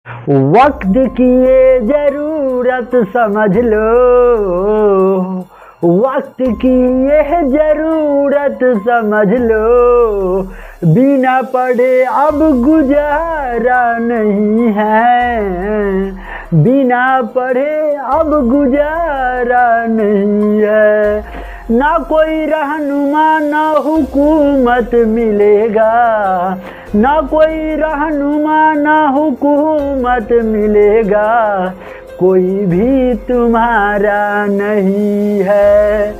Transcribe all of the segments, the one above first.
वक्त की ये जरूरत समझ लो, वक्त की ये जरूरत समझ लो, बिना पढ़े अब गुजारा नहीं है, बिना पढ़े अब गुजारा नहीं है। ना कोई रहनुमा ना हुकूमत मिलेगा, ना कोई रहनुमा ना हुकूमत मिलेगा, कोई भी तुम्हारा नहीं है।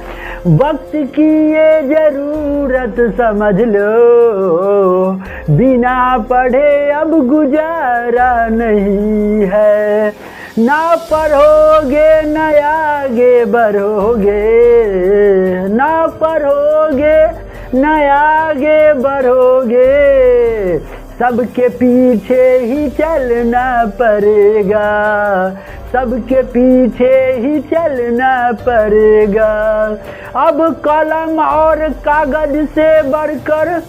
वक्त की ये जरूरत समझ लो, बिना पढ़े अब गुजारा नहीं है। ना पढ़ोगे न आगे बढ़ोगे, ना पढ़ोगे न आगे बढ़ोगे, सबके पीछे ही चलना पड़ेगा, सबके पीछे ही चलना पड़ेगा। अब कलम और कागज से बढ़कर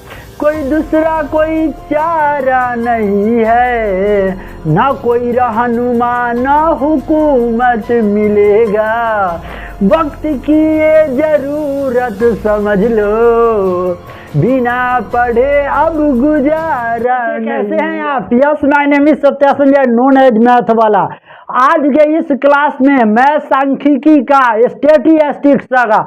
कोई दूसरा कोई चारा नहीं है, ना कोई रहनुमा ना हुकूमत मिलेगा। वक्त की ये जरूरत समझ लो, बिना पढ़े अब गुजारा। कैसे हैं आप? Yes, my name is Satya Sanjay, known as math वाला। आज के इस क्लास में मैं सांख्यिकी का, स्टैटिस्टिक्स का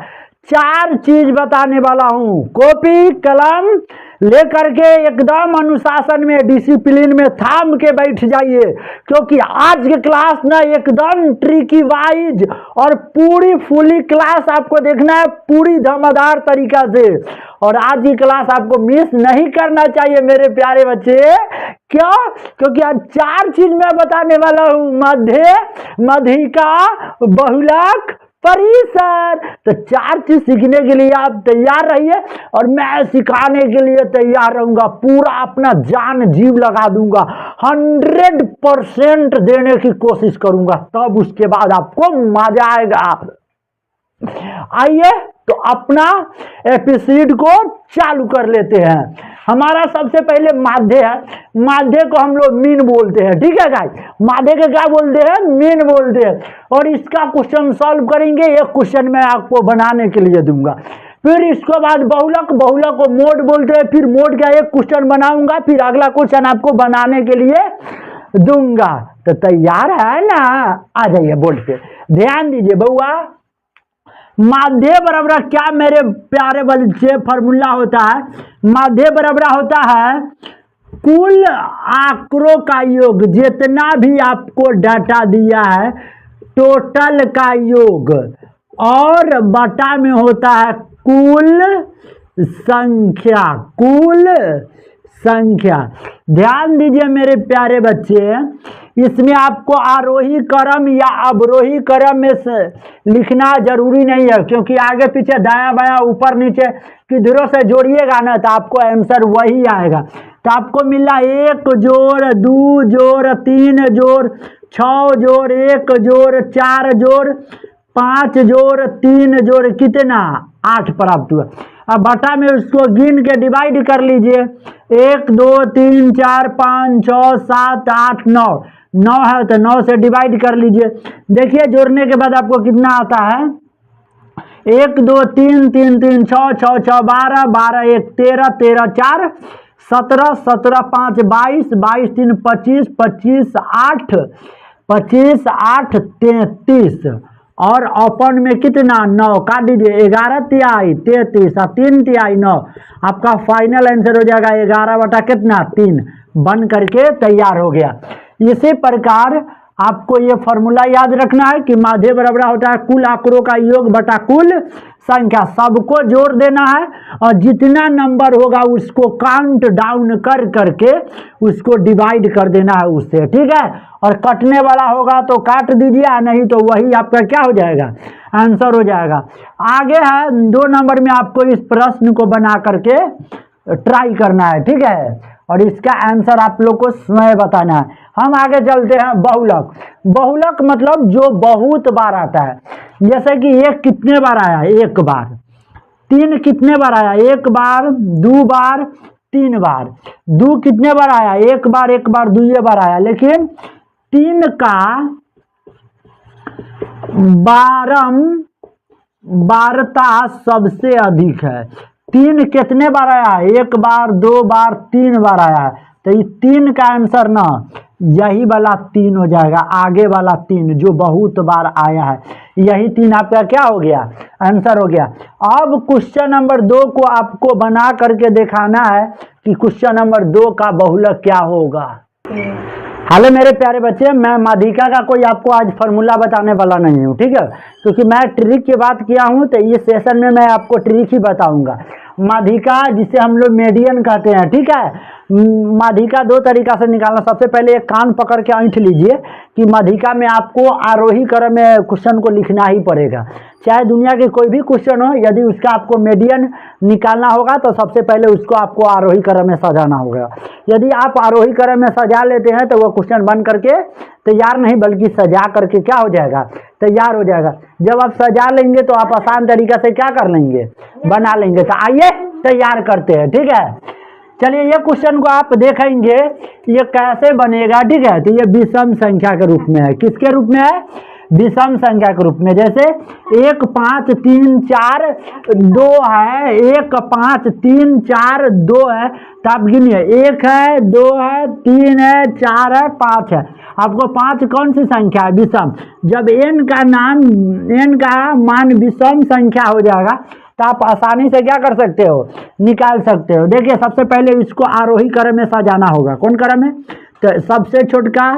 4 चीज बताने वाला हूँ। कॉपी कलम लेकर के एकदम अनुशासन में, डिसिप्लिन में थाम के बैठ जाइए, क्योंकि आज के क्लास ना एकदम ट्रिकी वाइज और पूरी फुली क्लास आपको देखना है पूरी धमाकेदार तरीका से। और आज की क्लास आपको मिस नहीं करना चाहिए मेरे प्यारे बच्चे। क्यों? क्योंकि आज 4 चीज मैं बताने वाला हूँ। मध्य, मध्यिका, बहुलक, परिसर। तो 4 चीज सीखने के लिए आप तैयार रहिए और मैं सिखाने के लिए तैयार रहूंगा। पूरा अपना जान जीव लगा दूंगा, 100% देने की कोशिश करूंगा, तब उसके बाद आपको मजा आएगा। आइए तो अपना एपिसोड को चालू कर लेते हैं। हमारा सबसे पहले माध्य है। माध्य को हम लोग मीन बोलते हैं, ठीक है गाइस? माध्य के क्या बोलते हैं? मीन बोलते हैं। और इसका क्वेश्चन सॉल्व करेंगे। एक क्वेश्चन मैं आपको बनाने के लिए दूंगा। फिर इसके बाद बहुलक, बहुलक को मोड बोलते हैं। फिर मोड का एक क्वेश्चन बनाऊंगा, फिर अगला क्वेश्चन आपको बनाने के लिए दूंगा। तो तैयार है ना? आ जाइए बोर्ड पे, ध्यान दीजिए बउआ। माध्य बराबर क्या मेरे प्यारे बच्चे फॉर्मूला होता है? माध्य बराबर होता है कुल आंकड़ों का योग, जितना भी आपको डाटा दिया है टोटल का योग, और बटा में होता है कुल संख्या, कुल संख्या। ध्यान दीजिए मेरे प्यारे बच्चे, इसमें आपको आरोही क्रम या अवरोही क्रम में से लिखना जरूरी नहीं है, क्योंकि आगे पीछे दाया बाया ऊपर नीचे किधरों से जोड़िएगा ना तो आपको आंसर वही आएगा। तो आपको मिला 1 जोड़ 2 जोड़ 3 जोड़ 6 जोड़ 1 जोड़ 4 जोड़ 5 जोड़ 3 जोड़ कितना? 8 प्राप्त हुआ। अब बटा में उसको गिन के डिवाइड कर लीजिए। 1 2 3 4 5 6 7 8 9, 9 है तो 9 से डिवाइड कर लीजिए। देखिए जोड़ने के बाद आपको कितना आता है? 1 2 3 3 3 6 6 6 12 12 1 13 13 4 17 17 5 22 22 3 25 25 8 25 8 33 और ओपन में कितना? 9 काट दीजिए। 11 तिहाई 33 और 3 तिहाई 9। आपका फाइनल आंसर हो जाएगा 11 बटा कितना? 3 बन करके तैयार हो गया। इसी प्रकार आपको ये फॉर्मूला याद रखना है कि माध्य बराबर होता है कुल आंकड़ों का योग बटा कुल संख्या। सबको जोड़ देना है और जितना नंबर होगा उसको काउंट डाउन कर करके उसको डिवाइड कर देना है उससे, ठीक है? और कटने वाला होगा तो काट दीजिए, नहीं तो वही आपका क्या हो जाएगा? आंसर हो जाएगा। आगे है 2 नंबर में आपको इस प्रश्न को बना करके ट्राई करना है, ठीक है? और इसका आंसर आप लोग को स्वयं बताना है। हम आगे चलते हैं। बहुलक, बहुलक मतलब जो बहुत बार आता है। जैसे कि 1 कितने बार आया? 1 बार। 3 कितने बार आया? 1 बार 2 बार 3 बार। 2 कितने बार आया? 1 बार 1 बार 2 बार आया। लेकिन 3 का बारंबारता सबसे अधिक है। 3 कितने बार आया है? 1 बार, 2 बार, 3 बार आया है। तो ये 3 का आंसर ना यही वाला 3 हो जाएगा, आगे वाला 3 जो बहुत बार आया है, यही 3 आपका क्या हो गया? आंसर हो गया। अब क्वेश्चन नंबर 2 को आपको बना करके दिखाना है कि क्वेश्चन नंबर 2 का बहुलक क्या होगा। हेलो मेरे प्यारे बच्चे, मैं माध्यिका का कोई आपको आज फार्मूला बताने वाला नहीं हूँ, ठीक है, क्योंकि मैं ट्रिक की बात किया हूँ तो इस सेशन में मैं आपको ट्रिक ही बताऊंगा। माध्यिका जिसे हम लोग मीडियन कहते हैं, ठीक है, माध्यिका 2 तरीका से निकालना। सबसे पहले एक कान पकड़ के ऐंठ लीजिए कि माध्यिका में आपको आरोही क्रम में क्वेश्चन को लिखना ही पड़ेगा, चाहे दुनिया के कोई भी क्वेश्चन हो। यदि उसका आपको मीडियन निकालना होगा तो सबसे पहले उसको आपको आरोही क्रम में सजाना होगा। यदि आप आरोही क्रम में सजा लेते हैं तो वह क्वेश्चन बन करके तैयार नहीं बल्कि सजा करके क्या हो जाएगा? तैयार हो जाएगा। जब आप सजा लेंगे तो आप आसान तरीका से क्या कर लेंगे? बना लेंगे। तो आइए तैयार करते हैं, ठीक है। चलिए ये क्वेश्चन को आप देखेंगे ये कैसे बनेगा, ठीक है। तो ये विषम संख्या के रूप में है। किसके रूप में है? विषम संख्या के रूप में। जैसे 1 5 3 4 2 है, 1 5 3 4 2 है, तो आप गिनिए 1 है, 2 है, 3 है, 4 है, 5 है। आपको 5 कौन सी संख्या है? विषम। जब n का मान विषम संख्या हो जाएगा तो आप आसानी से क्या कर सकते हो? निकाल सकते हो। देखिए सबसे पहले इसको आरोही क्रम में सजाना होगा। कौन क्रम में? तो सबसे छोटका,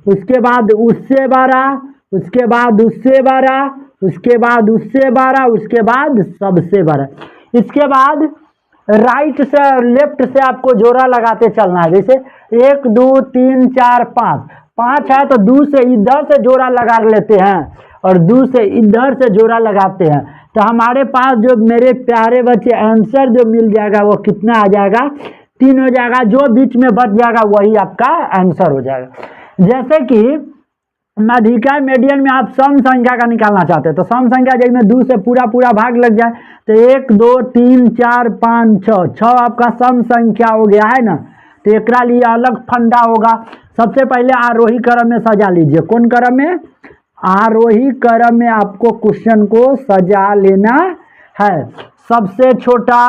उसके बाद उससे बड़ा, उसके बाद उससे बड़ा, उसके बाद उससे बड़ा, उसके बाद सबसे बड़ा। इसके बाद राइट से लेफ्ट से आपको जोड़ा लगाते चलना है। जैसे 1 2 3 4 5 है तो 2 से इधर से जोड़ा लगा लेते हैं और 2 से इधर से जोड़ा लगाते हैं, तो हमारे पास जो मेरे प्यारे बच्चे आंसर जो मिल जाएगा वो कितना आ जाएगा? 3 हो जाएगा। जो बीच में बच जाएगा वही आपका आंसर हो जाएगा। जैसे कि माध्यिका मीडियन में आप सम संख्या का निकालना चाहते हैं तो सम संख्या जिसमें 2 से पूरा भाग लग जाए तो 1 2 3 4 5 6 आपका सम संख्या हो गया है ना। तो एक लिए अलग फंडा होगा। सबसे पहले आरोही क्रम में सजा लीजिए। कौन क्रम में? आरोही क्रम में आपको क्वेश्चन को सजा लेना है। सबसे छोटा,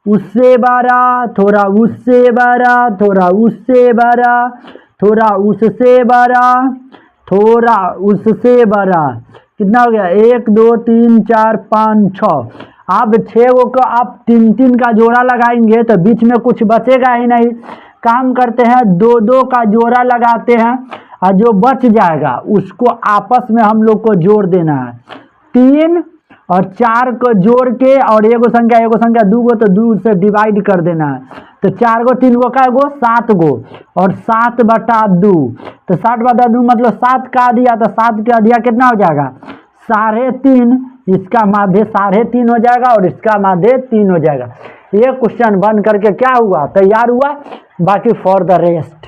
उससे बड़ा, थोड़ा उससे बड़ा, थोड़ा उससे बड़ा, थोड़ा उससे बड़ा, थोड़ा उससे बड़ा। कितना हो गया? 1 2 3 4 5 6। अब 6 को आप 3 का जोड़ा लगाएंगे तो बीच में कुछ बचेगा ही नहीं। काम करते हैं 2 का जोड़ा लगाते हैं और जो बच जाएगा उसको आपस में हम लोग को जोड़ देना है। 3 और 4 को जोड़ के और एगो संख्या 2 को तो 2 से डिवाइड कर देना है। तो 4 को 3 को क्या गो? 7 गो और 7/2। तो 7/2 मतलब 7 का दिया तो 7 का दिया कितना हो जाएगा? 3.5। इसका माध्य 3.5 हो जाएगा और इसका माध्य 3 हो जाएगा। ये क्वेश्चन बन करके क्या हुआ? तैयार हुआ। बाकी फॉर द रेस्ट